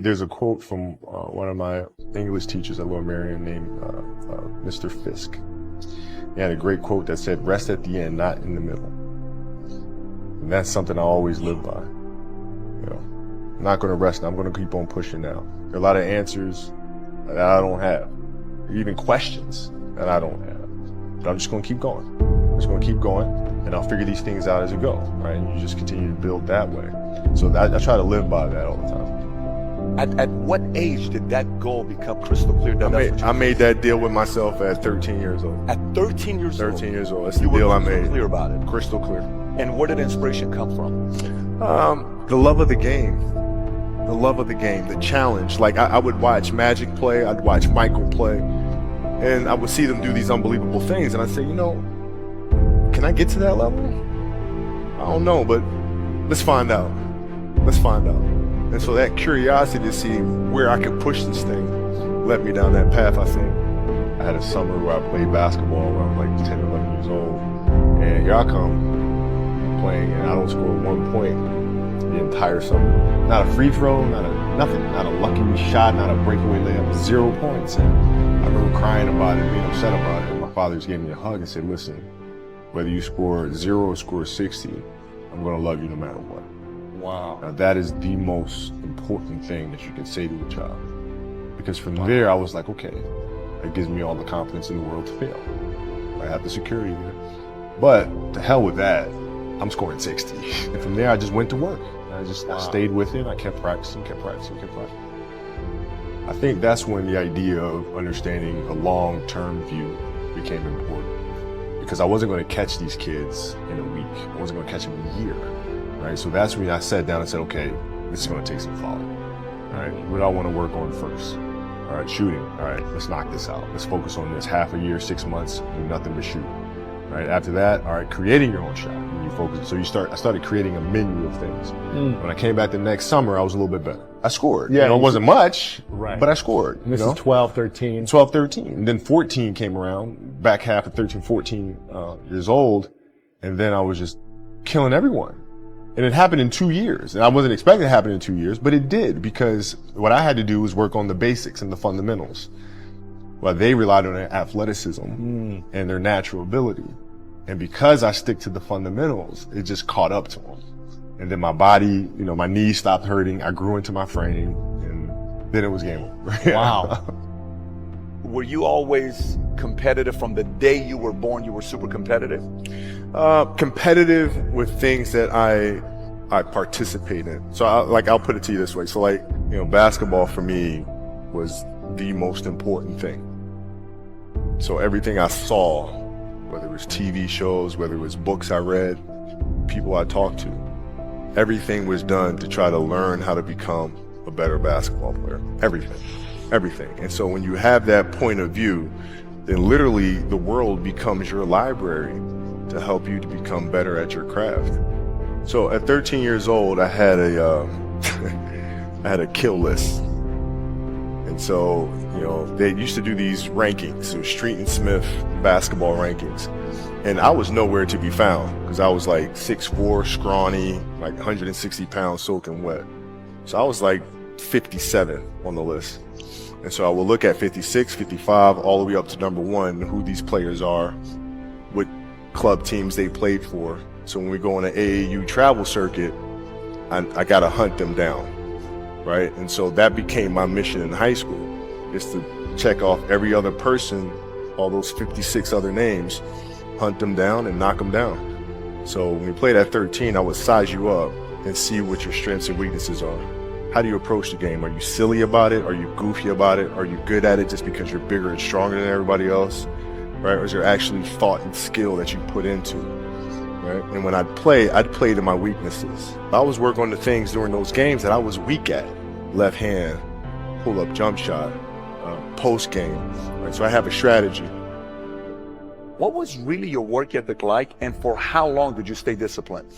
There's a quote from one of my English teachers at Lord Marion named Mr. Fisk. He had a great quote that said, "Rest at the end, not in the middle." And that's something I always live by. You know, I'm not going to rest. I'm going to keep on pushing now. There are a lot of answers that I don't have, even questions that I don't have. But I'm just going to keep going. I'm just going to keep going, and I'll figure these things out as we go, right? And you just continue to build that way. So I try to live by that all the time. At what age did that goal become crystal clear? I made that deal with myself at 13 years old. At 13 years old? 13 years old. That's the deal I made. Crystal clear about it? Crystal clear. And where did inspiration come from? The love of the game. The love of the game, the challenge. Like I would watch Magic play, I'd watch Michael play, and I would see them do these unbelievable things, and I'd say, you know, can I get to that level? I don't know, but let's find out. Let's find out. And so that curiosity to see where I could push this thing led me down that path, I think. I had a summer where I played basketball when I was like 10, 11 years old. And here I come playing, and I don't score 1 point the entire summer. Not a free throw, nothing, not a lucky shot, not a breakaway layup, 0 points. And I remember crying about it, being upset about it. And my father just gave me a hug and said, listen, whether you score 0 or score 60, I'm gonna love you no matter what. Wow. Now that is the most important thing that you can say to a child. Because from there, I was like, okay, that gives me all the confidence in the world to fail. I have the security there. But to hell with that, I'm scoring 60. And from there, I just went to work. I stayed with it. I kept practicing. I think that's when the idea of understanding a long-term view became important. Because I wasn't going to catch these kids in a week. I wasn't going to catch them in a year. Right, so that's when I sat down and said, okay, this is going to take some thought. All right, what do I want to work on first? All right, shooting. All right, let's knock this out. Let's focus on this. Half a year, 6 months, do nothing but shoot. All right, after that, all right, creating your own shot. And you focus. So I started creating a menu of things. When I came back the next summer, I was a little bit better. I scored. Yeah, it wasn't much, right, but I scored. And this is 12, 13. 12, 13. And then 14 came around, back half of 13, 14 years old. And then I was just killing everyone. And it happened in 2 years. And I wasn't expecting it to happen in 2 years, but it did, because what I had to do was work on the basics and the fundamentals. Well, they relied on their athleticism and their natural ability. And because I stick to the fundamentals, it just caught up to them. And then my body, you know, my knees stopped hurting. I grew into my frame, and then it was game over. Wow. Were you always competitive from the day you were born? You were super competitive? Competitive with things that I participate in. So I'll put it to you this way. So like, you know, basketball for me was the most important thing. So everything I saw, whether it was TV shows, whether it was books I read, people I talked to, everything was done to try to learn how to become a better basketball player. Everything. And so when you have that point of view, then literally the world becomes your library to help you to become better at your craft. So at 13 years old, I had a I had a kill list. And so, you know, they used to do these rankings, so Street and Smith basketball rankings. And I was nowhere to be found because I was like 6'4", scrawny, like 160 pounds soaking wet. So I was like 57 on the list. And so I will look at 56, 55, all the way up to number 1, who these players are, what club teams they played for. So when we go on an AAU travel circuit, I got to hunt them down, right? And so that became my mission in high school, is to check off every other person, all those 56 other names, hunt them down and knock them down. So when we played at 13, I would size you up and see what your strengths and weaknesses are. How do you approach the game? Are you silly about it? Are you goofy about it? Are you good at it just because you're bigger and stronger than everybody else? Right? Or is there actually thought and skill that you put into it? Right? And when I'd play to my weaknesses. I was working on the things during those games that I was weak at. Left hand, pull-up jump shot, post game. Right? So I have a strategy. What was really your work ethic like, and for how long did you stay disciplined?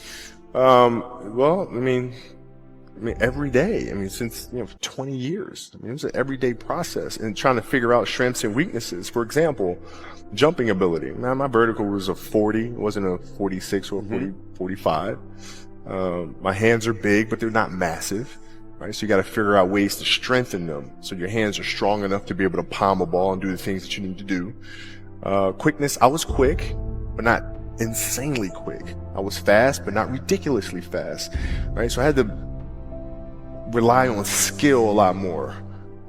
Well, I mean, every day. I mean, since, you know, 20 years. I mean, it was an everyday process and trying to figure out strengths and weaknesses. For example, jumping ability. Now, my vertical was a 40, it wasn't a 46 or a 45. My hands are big, but they're not massive. right? So you got to figure out ways to strengthen them so your hands are strong enough to be able to palm a ball and do the things that you need to do. Quickness, I was quick, but not insanely quick. I was fast, but not ridiculously fast, right? So I had to rely on skill a lot more.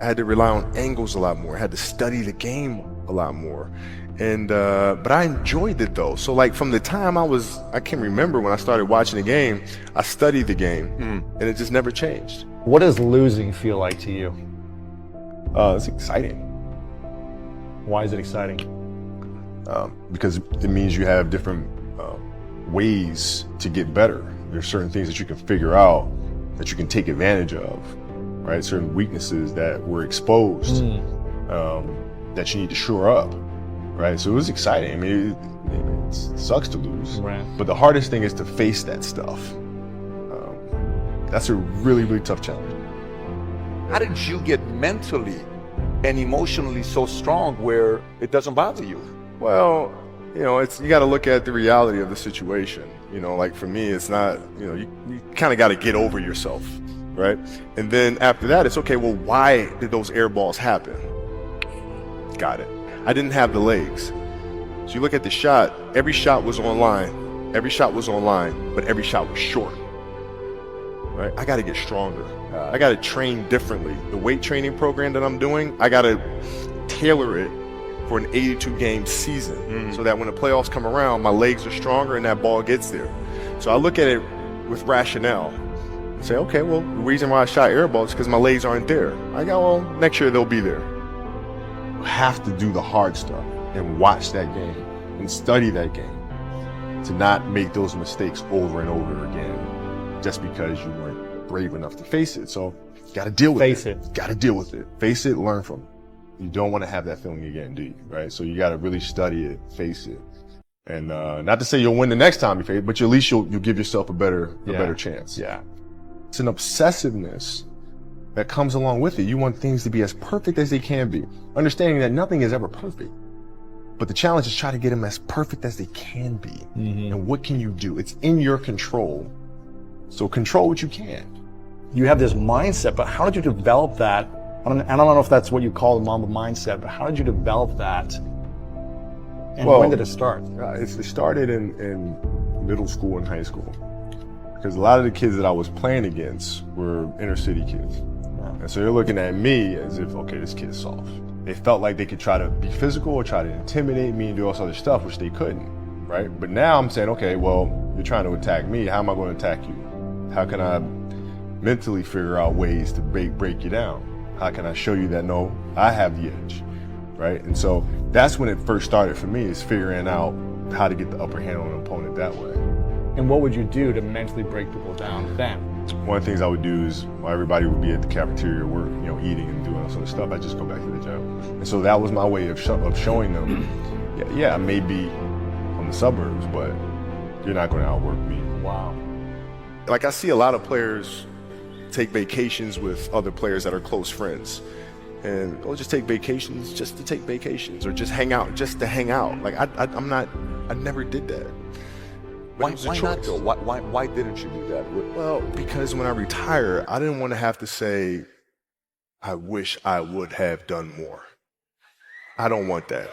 I had to rely on angles a lot more. I had to study the game a lot more. And, but I enjoyed it though. So like from the time I can remember when I started watching the game, I studied the game and it just never changed. What does losing feel like to you? It's exciting. Why is it exciting? Because it means you have different ways to get better. There's certain things that you can figure out that you can take advantage of, right? Certain weaknesses that were exposed that you need to shore up, right? So it was exciting. I mean, it sucks to lose, right? But the hardest thing is to face that stuff. That's a really, really tough challenge. How did you get mentally and emotionally so strong where it doesn't bother you? Well, you know, you got to look at the reality of the situation. You know, like for me, it's not, you know, you kind of got to get over yourself, right? And then after that, it's okay, well, why did those air balls happen? Got it. I didn't have the legs. So you look at the shot, every shot was online. Every shot was online, but every shot was short, right? I got to get stronger. I got to train differently. The weight training program that I'm doing, I got to tailor it for an 82 game season so that when the playoffs come around, my legs are stronger and that ball gets there. So I look at it with rationale and say, okay, well, the reason why I shot air balls is because my legs aren't there. I go, well, next year they'll be there. You have to do the hard stuff and watch that game and study that game to not make those mistakes over and over again just because you weren't brave enough to face it. So you got to deal with it. Face it. Got to deal with it. Face it, learn from it. You don't want to have that feeling again, do you? Right? So you got to really study it, face it. And not to say you'll win the next time you face it, but at least you'll give yourself a better chance. Yeah. It's an obsessiveness that comes along with it. You want things to be as perfect as they can be, understanding that nothing is ever perfect. But the challenge is try to get them as perfect as they can be. And what can you do? It's in your control. So control what you can. You have this mindset, but how did you develop that? I don't know if that's what you call the Mamba mindset, but how did you develop that? And when did it start? It started in middle school and high school. Because a lot of the kids that I was playing against were inner city kids. And so they're looking at me as if, okay, this kid's soft. They felt like they could try to be physical or try to intimidate me and do all this other stuff, which they couldn't, right? But now I'm saying, okay, well, you're trying to attack me. How am I going to attack you? How can I mentally figure out ways to break you down? How can I show you that, no, I have the edge, right? And so that's when it first started for me, is figuring out how to get the upper hand on an opponent that way. And what would you do to mentally break people down then? One of the things I would do is, while everybody would be at the cafeteria, work, you know, eating and doing all sort of stuff, I just go back to the gym. And so that was my way of showing them, yeah, I may be from the suburbs, but you're not going to outwork me. Wow. Like I see a lot of players take vacations with other players that are close friends, and they'll just take vacations just to take vacations, or just hang out just to hang out. Like I never did that. Why not though? Why didn't you do that? Well, because when I retire, I didn't want to have to say, I wish I would have done more. I don't want that.